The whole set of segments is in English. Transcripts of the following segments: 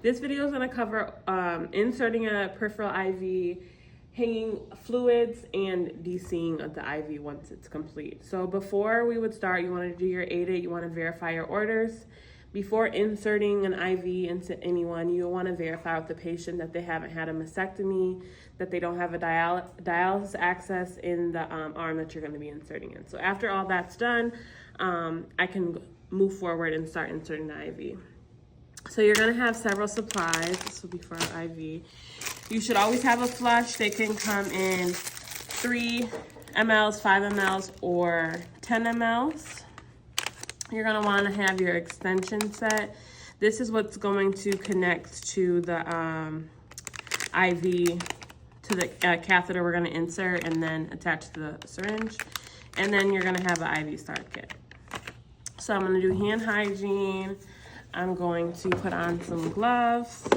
This video is going to cover inserting a peripheral IV, hanging fluids, and DCing of the IV once it's complete. So before we would start, you want to do your AIDA, you want to verify your orders. Before inserting an IV into anyone, you want to verify with the patient that they haven't had a mastectomy, that they don't have a dialysis access in the arm that you're going to be inserting in. So after all that's done, I can move forward and start inserting the IV. So you're going to have several supplies. This will be for our IV. You should always have a flush. They can come in 3 mLs, 5 mLs, or 10 mLs. You're going to want to have your extension set. This is what's going to connect to the IV, to the catheter we're going to insert and then attach to the syringe. And then you're going to have an IV start kit. So I'm going to do hand hygiene. I'm going to put on some gloves.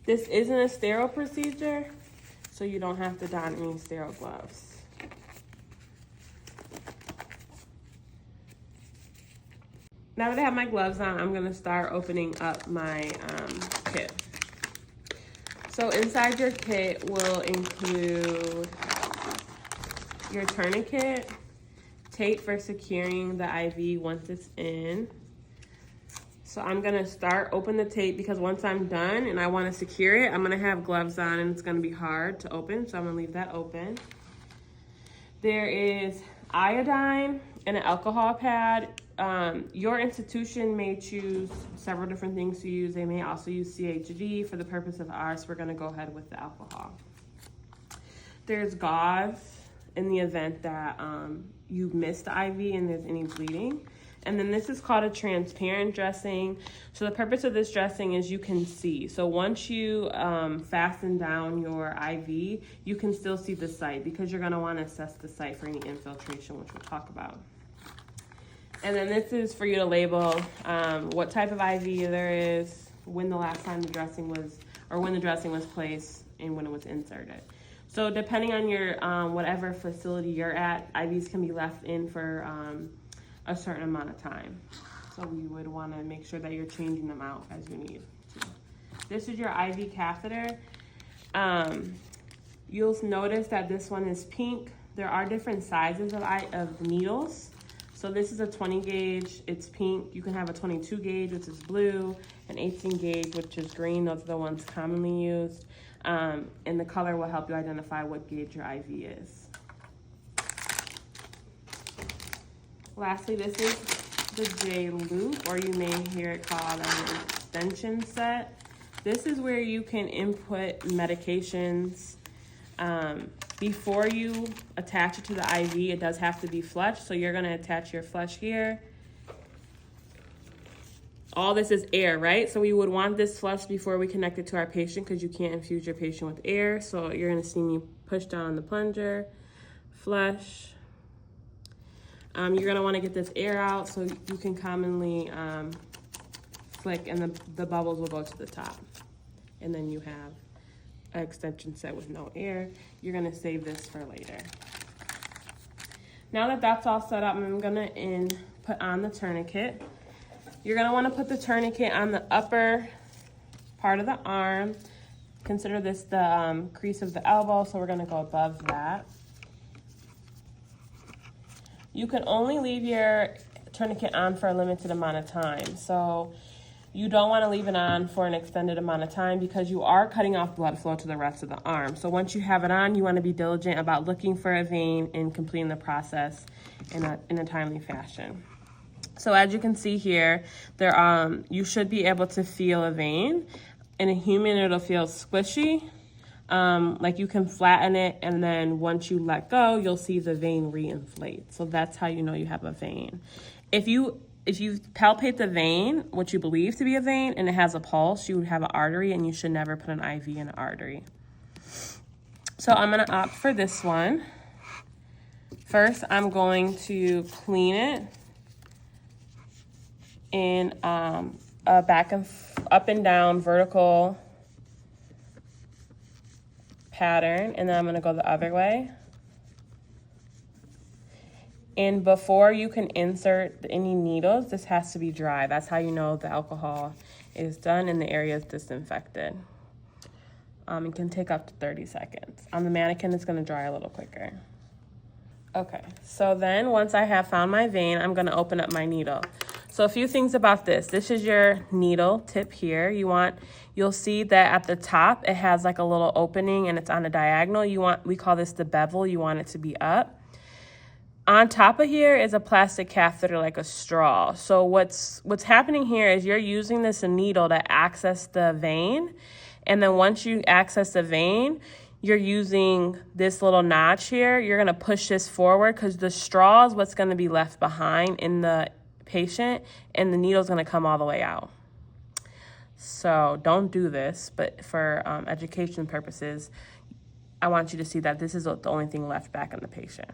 This isn't a sterile procedure, so you don't have to don any sterile gloves. Now that I have my gloves on, I'm going to start opening up my kit. So inside your kit will include your tourniquet, tape for securing the IV once it's in. So I'm going to open the tape because once I'm done and I want to secure it, I'm going to have gloves on and it's going to be hard to open. So I'm going to leave that open. There is iodine and an alcohol pad. Your institution may choose several different things to use. They may also use CHD. For the purpose of ours, we're going to go ahead with the alcohol. There's gauze in the event that you missed the IV and there's any bleeding. And then this is called a transparent dressing. So the purpose of this dressing is you can see. So once you fasten down your IV, you can still see the site because you're going to want to assess the site for any infiltration, which we'll talk about. And then this is for you to label what type of IV there is, when the last time the dressing was, or when the dressing was placed, and when it was inserted. So depending on your whatever facility you're at, IVs can be left in for a certain amount of time. So we would want to make sure that you're changing them out as you need to. This is your IV catheter. You'll notice that this one is pink. There are different sizes of needles. So this is a 20 gauge, it's pink. You can have a 22 gauge, which is blue, an 18 gauge, which is green. Those are the ones commonly used. And the color will help you identify what gauge your IV is. Lastly, this is the J loop, or you may hear it called an extension set. This is where you can input medications. Before you attach it to the IV, it does have to be flushed. So you're going to attach your flush here. All this is air, right? So we would want this flushed before we connect it to our patient because you can't infuse your patient with air. So you're going to see me push down on the plunger, flush. You're going to want to get this air out so you can commonly flick and the bubbles will go to the top. And then you have an extension set with no air. You're going to save this for later. Now that that's all set up, I'm going to put on the tourniquet. You're going to want to put the tourniquet on the upper part of the arm. Consider this the crease of the elbow, so we're going to go above that. You can only leave your tourniquet on for a limited amount of time. So you don't want to leave it on for an extended amount of time because you are cutting off blood flow to the rest of the arm. So once you have it on, you want to be diligent about looking for a vein and completing the process in a timely fashion. So as you can see here, you should be able to feel a vein. In a human, it'll feel squishy. Like you can flatten it, and then once you let go, you'll see the vein reinflate. So that's how you know you have a vein. If you palpate the vein, what you believe to be a vein, and it has a pulse, you would have an artery, and you should never put an IV in an artery. So I'm going to opt for this one. First, I'm going to clean it in up and down vertical pattern, and then I'm going to go the other way. And before you can insert any needles, this has to be dry. That's how you know the alcohol is done and the area is disinfected. It can take up to 30 seconds. On the mannequin, it's going to dry a little quicker. Okay, so then once I have found my vein, I'm going to open up my needle. So a few things about this. This is your needle tip here. You'll see that at the top, it has like a little opening and it's on a diagonal. We call this the bevel. You want it to be up. On top of here is a plastic catheter, like a straw. So what's happening here is you're using this needle to access the vein. And then once you access the vein, you're using this little notch here. You're going to push this forward because the straw is what's going to be left behind in the patient, and the needle is going to come all the way out. So don't do this, but for education purposes, I want you to see that this is the only thing left back in the patient.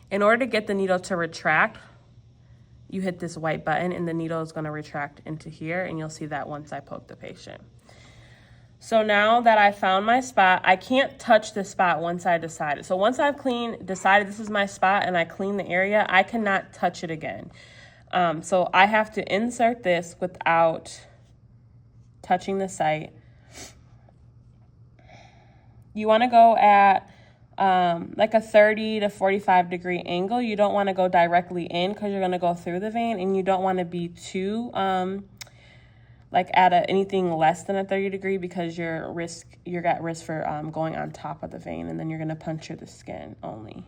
In order to get the needle to retract, you hit this white button and the needle is going to retract into here, and you'll see that once I poke the patient. So now that I found my spot, I can't touch the spot once I decided. So once I've decided this is my spot and I clean the area, I cannot touch it again. So I have to insert this without touching the site. You want to go at like a 30 to 45 degree angle. You don't want to go directly in because you're going to go through the vein, and you don't want to be too like at anything less than a 30 degree because you're at risk for going on top of the vein, and then you're going to puncture the skin only.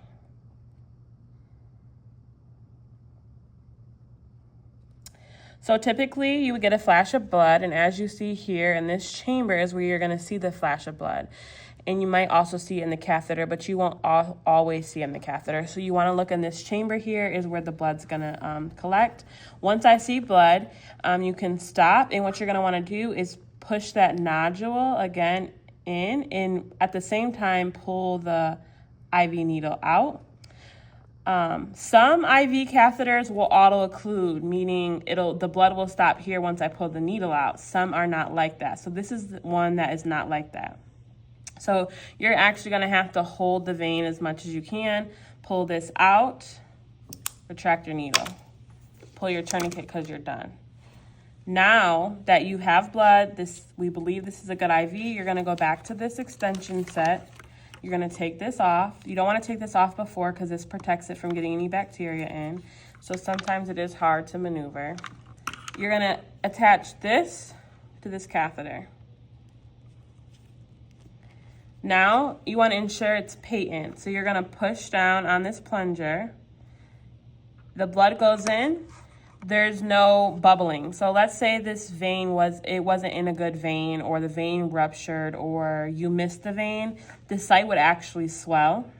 So typically you would get a flash of blood, and as you see here in this chamber is where you're going to see the flash of blood. And you might also see it in the catheter, but you won't always see it in the catheter. So you want to look in this chamber here is where the blood's going to collect. Once I see blood, you can stop. And what you're going to want to do is push that nodule again in, and at the same time pull the IV needle out. Some IV catheters will auto-occlude, meaning the blood will stop here once I pull the needle out. Some are not like that. So this is one that is not like that. So you're actually going to have to hold the vein as much as you can. Pull this out, retract your needle. Pull your tourniquet because you're done. Now that you have blood, we believe this is a good IV, you're going to go back to this extension set. You're going to take this off. You don't want to take this off before because this protects it from getting any bacteria in. So sometimes it is hard to maneuver. You're going to attach this to this catheter. Now, you want to ensure it's patent. So you're going to push down on this plunger. The blood goes in. There's no bubbling. So let's say this vein wasn't in a good vein, or the vein ruptured, or you missed the vein. The site would actually swell.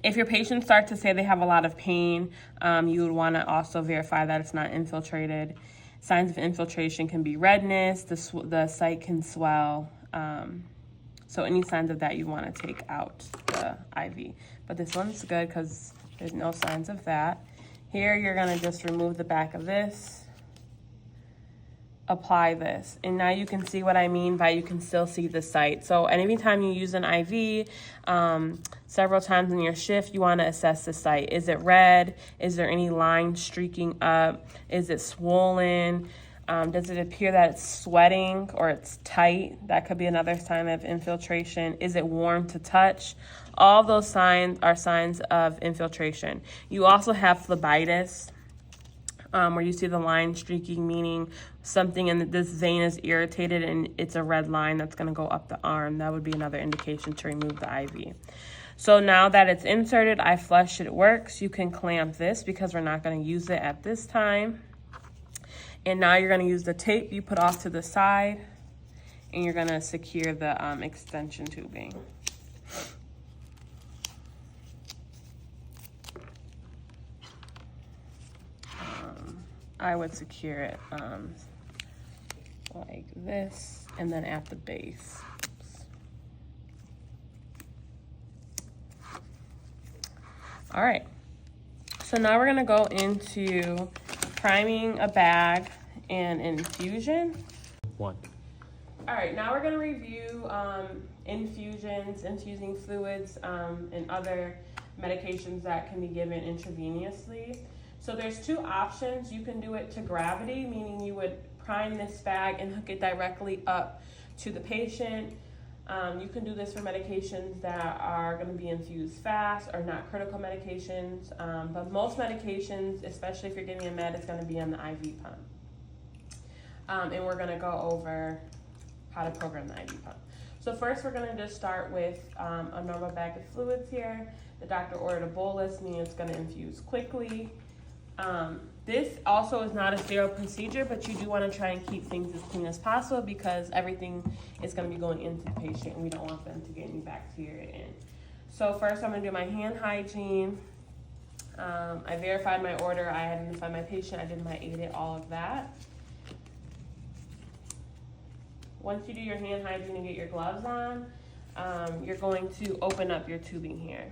If your patients start to say they have a lot of pain, you would want to also verify that it's not infiltrated. Signs of infiltration can be redness. The site can swell. So any signs of that, you want to take out the IV. But this one's good because there's no signs of that. Here, you're going to just remove the back of this, apply this. And now you can see what I mean by you can still see the site. So anytime you use an IV, several times in your shift, you want to assess the site. Is it red? Is there any line streaking up? Is it swollen? Does it appear that it's sweating or it's tight? That could be another sign of infiltration. Is it warm to touch? All those signs are signs of infiltration. You also have phlebitis, where you see the line streaking, meaning something in this vein is irritated and it's a red line that's going to go up the arm. That would be another indication to remove the IV. So now that it's inserted, I flushed it works. You can clamp this because we're not going to use it at this time. And now you're going to use the tape you put off to the side, and you're going to secure the extension tubing. I would secure it like this, and then at the base. All right. So now we're going to go into priming a bag and infusion. One. All right, now we're gonna review infusions, infusing fluids, and other medications that can be given intravenously. So there's two options. You can do it to gravity, meaning you would prime this bag and hook it directly up to the patient. You can do this for medications that are going to be infused fast or not critical medications, but most medications, especially if you're getting a med, it's going to be on the IV pump. And we're going to go over how to program the IV pump. So first we're going to just start with a normal bag of fluids here. The doctor ordered a bolus, meaning it's going to infuse quickly. This also is not a sterile procedure, but you do want to try and keep things as clean as possible because everything is going to be going into the patient and we don't want them to get any bacteria in. So first I'm going to do my hand hygiene. I verified my order. I identified my patient. I did my AIDIT, all of that. Once you do your hand hygiene and get your gloves on, you're going to open up your tubing here.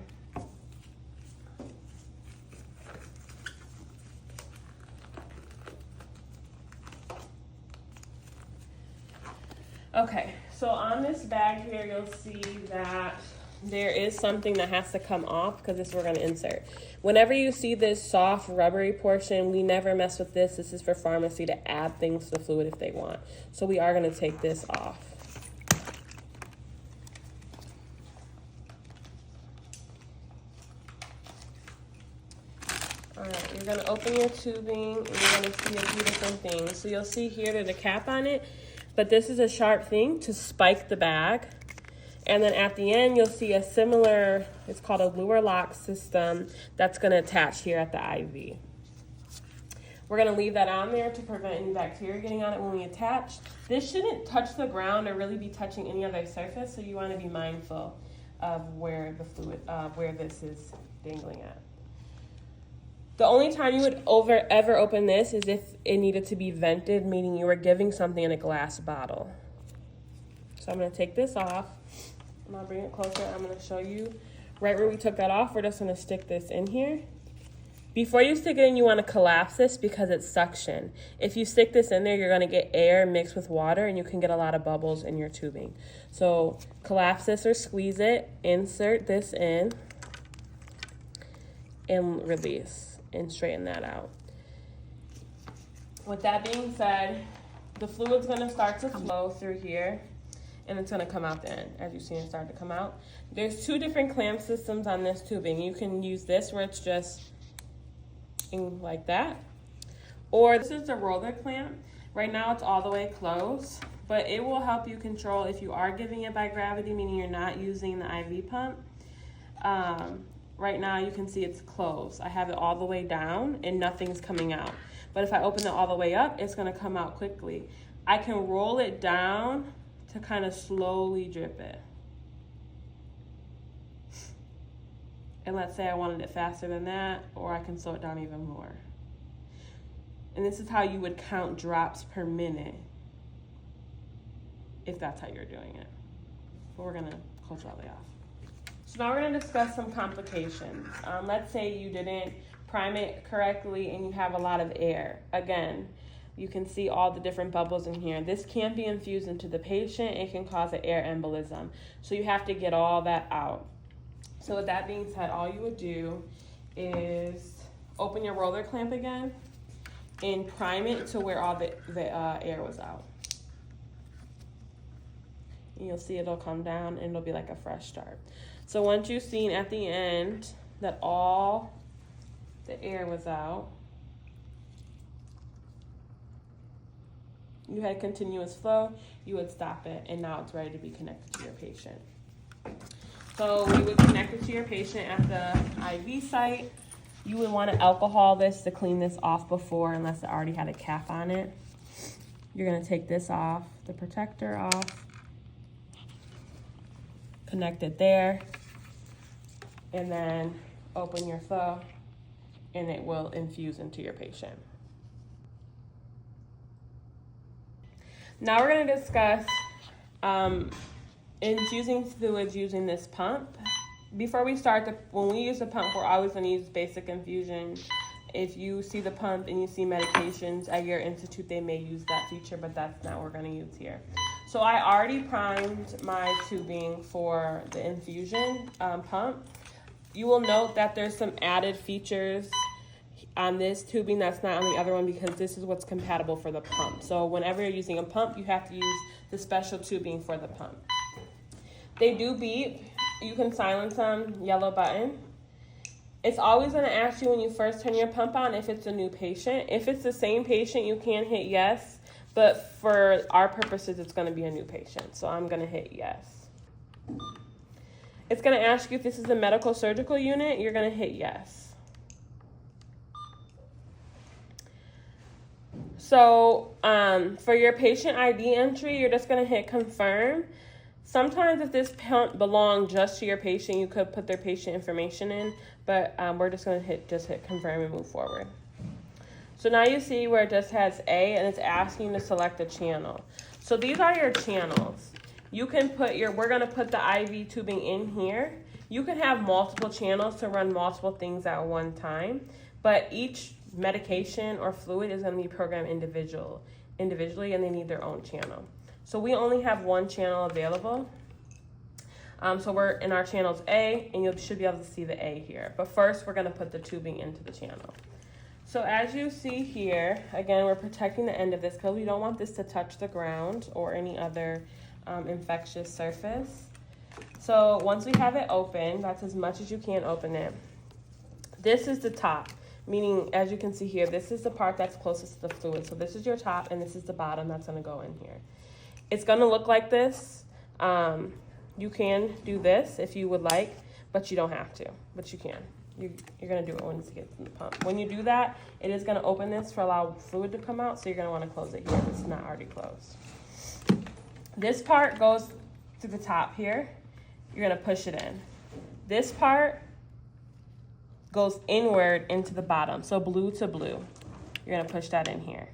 Okay, so on this bag here, you'll see that there is something that has to come off because this we're going to insert. Whenever you see this soft rubbery portion, we never mess with this. This is for pharmacy to add things to the fluid if they want. So we are going to take this off. All right, you're going to open your tubing and you're going to see a few different things. So you'll see here there's a cap on it. But this is a sharp thing to spike the bag. And then at the end, you'll see a similar, it's called a lure lock system that's gonna attach here at the IV. We're gonna leave that on there to prevent any bacteria getting on it when we attach. This shouldn't touch the ground or really be touching any other surface, so you wanna be mindful of where the fluid, where this is dangling at. The only time you would ever open this is if it needed to be vented, meaning you were giving something in a glass bottle. So I'm going to take this off. I'm going to bring it closer. I'm going to show you right where we took that off. We're just going to stick this in here. Before you stick it in, you want to collapse this because it's suction. If you stick this in there, you're going to get air mixed with water and you can get a lot of bubbles in your tubing. So collapse this or squeeze it, insert this in, and release. And straighten that out. With that being said, the fluid's gonna start to flow through here and it's gonna come out the end. As you've seen it start to come out. There's two different clamp systems on this tubing. You can use this where it's just like that. Or this is the roller clamp. Right now it's all the way closed, but it will help you control if you are giving it by gravity, meaning you're not using the IV pump. Right now you can see it's closed. I have it all the way down and nothing's coming out. But if I open it all the way up, it's gonna come out quickly. I can roll it down to kind of slowly drip it. And let's say I wanted it faster than that, or I can slow it down even more. And this is how you would count drops per minute if that's how you're doing it. But we're gonna close it all the way off. So now we're going to discuss some complications. Let's say you didn't prime it correctly and you have a lot of air. Again, you can see all the different bubbles in here. This can't be infused into the patient. It can cause an air embolism. So you have to get all that out. So with that being said, all you would do is open your roller clamp again and prime it to where all the air was out. And you'll see it'll come down and it'll be like a fresh start. So once you've seen at the end that all the air was out, you had continuous flow, you would stop it, and now it's ready to be connected to your patient. So we would connect it to your patient at the IV site. You would want to alcohol this to clean this off before, unless it already had a cap on it. You're going to take this off, the protector off, connect it there, and then open your flow, and it will infuse into your patient. Now we're going to discuss infusing fluids using this pump. Before we start, when we use the pump, we're always going to use basic infusion if you see the pump and you see medications at your institute, they may use that feature, but that's not what we're going to use here. So I already primed my tubing for the infusion pump. You will note that there's some added features on this tubing that's not on the other one because this is what's compatible for the pump. So whenever you're using a pump, you have to use the special tubing for the pump. They do beep. You can silence them, yellow button. It's always going to ask you when you first turn your pump on if it's a new patient. If it's the same patient, you can hit yes, but for our purposes, it's going to be a new patient. So I'm going to hit yes. It's going to ask you if this is a medical surgical unit. You're going to hit yes. So for your patient ID entry, you're just going to hit confirm. Sometimes if this pump belonged just to your patient, you could put their patient information in, but we're just going to hit confirm and move forward. So now you see where it just has A and it's asking you to select a channel. So these are your channels. You can put we're going to put the IV tubing in here. You can have multiple channels to run multiple things at one time, but each medication or fluid is going to be programmed individually, and they need their own channel. So we only have one channel available. So we're in our channels A, and you should be able to see the A here. But first, we're going to put the tubing into the channel. So as you see here, again, we're protecting the end of this because we don't want this to touch the ground or any other infectious surface. So once we have it open, that's as much as you can open it. This is the top. Meaning, as you can see here, this is the part that's closest to the fluid. So this is your top, and this is the bottom that's going to go in here. It's going to look like this. You can do this if you would like, but you don't have to. But you can. You're going to do it once it gets in the pump. When you do that, it is going to open this to allow fluid to come out, so you're going to want to close it here if it's not already closed. This part goes to the top here. You're going to push it in. This part goes inward into the bottom, so blue to blue. You're going to push that in here.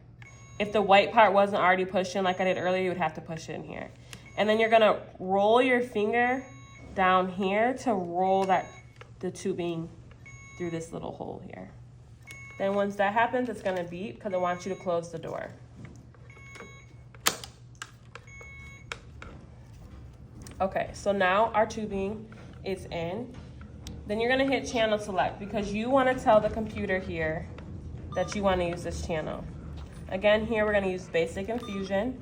If the white part wasn't already pushed in like I did earlier, you would have to push it in here. And then you're going to roll your finger down here to roll the tubing through this little hole here. Then once that happens, it's going to beep because it wants you to close the door. Okay, so now our tubing is in. Then you're going to hit channel select because you want to tell the computer here that you want to use this channel. Again, here we're going to use basic infusion.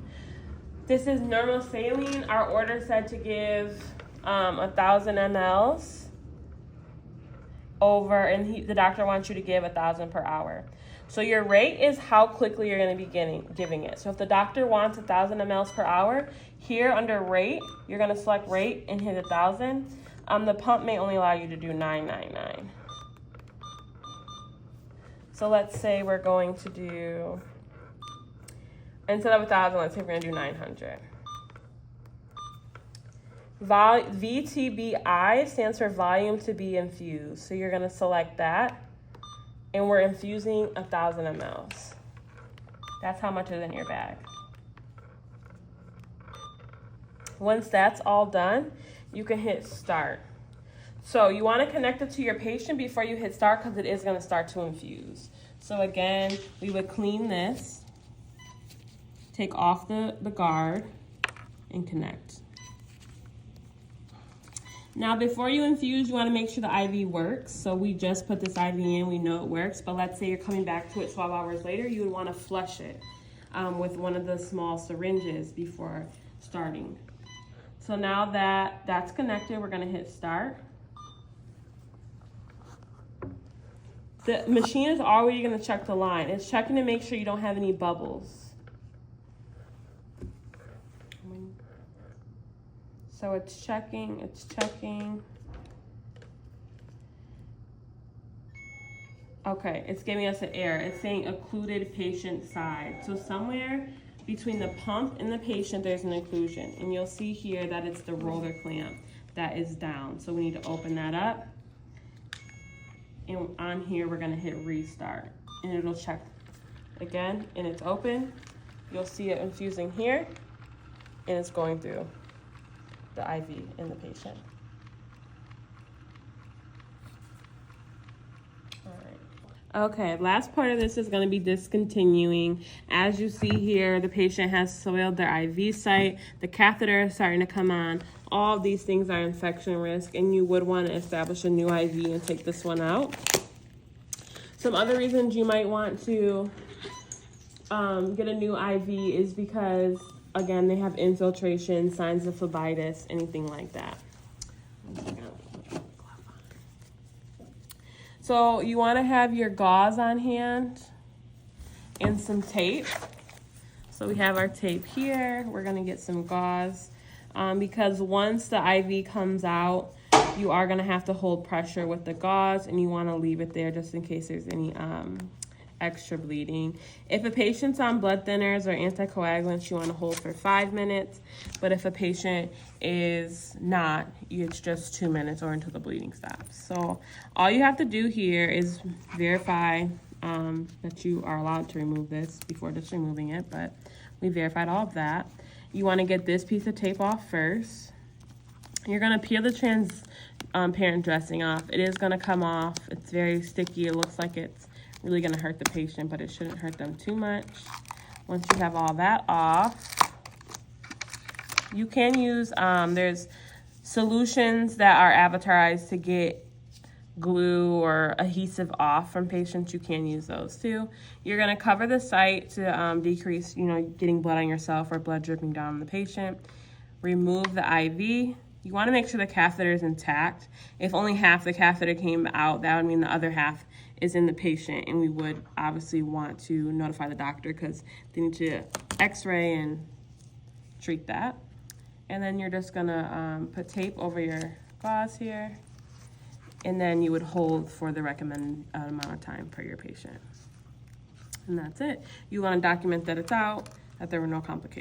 This is normal saline. Our order said to give 1,000 mLs over, and the doctor wants you to give 1,000 per hour. So your rate is how quickly you're going to be giving it. So if the doctor wants 1,000 mLs per hour, here under rate, you're going to select rate and hit 1,000. The pump may only allow you to do 999. So let's say we're going to do, instead of 1,000, let's say we're going to do 900. VTBI stands for volume to be infused. So you're going to select that, and we're infusing 1,000 mLs. That's how much is in your bag. Once that's all done, you can hit start. So you want to connect it to your patient before you hit start because it is going to start to infuse. So again, we would clean this, take off the guard, and connect. Now before you infuse, you want to make sure the IV works. So we just put this IV in, we know it works, but let's say you're coming back to it 12 hours later, you would want to flush it with one of the small syringes before starting. So now that that's connected, we're going to hit start. The machine is already going to check the line. It's checking to make sure you don't have any bubbles. So it's checking, it's checking. Okay, it's giving us an error. It's saying occluded patient side. So somewhere between the pump and the patient, there's an occlusion. And you'll see here that it's the roller clamp that is down. So we need to open that up. And on here, we're gonna hit restart. And it'll check again, and it's open. You'll see it infusing here, and it's going through the IV in the patient. All right. Okay, last part of this is going to be discontinuing. As you see here, the patient has soiled their IV site. The catheter is starting to come on. All of these things are infection risk, and you would want to establish a new IV and take this one out. Some other reasons you might want to get a new IV is because, again, they have infiltration, signs of phlebitis, anything like that. So you want to have your gauze on hand and some tape. So we have our tape here. We're going to get some gauze because once the IV comes out, you are going to have to hold pressure with the gauze, and you want to leave it there just in case there's any extra bleeding. If a patient's on blood thinners or anticoagulants, you want to hold for 5 minutes. But if a patient is not, it's just 2 minutes or until the bleeding stops. So all you have to do here is verify that you are allowed to remove this before just removing it, but we verified all of that. You want to get this piece of tape off first. You're going to peel the transparent dressing off. It is going to come off. It's very sticky. It looks like it's really going to hurt the patient, but it shouldn't hurt them too much. Once you have all that off, you can use, there's solutions that are advertised to get glue or adhesive off from patients. You can use those too. You're going to cover the site to decrease, getting blood on yourself or blood dripping down on the patient. Remove the IV. You want to make sure the catheter is intact. If only half the catheter came out, that would mean the other half is in the patient, and we would obviously want to notify the doctor because they need to x-ray and treat that. And then you're just gonna put tape over your gauze here, and then you would hold for the recommended amount of time per your patient. And that's it. You want to document that it's out, that there were no complications.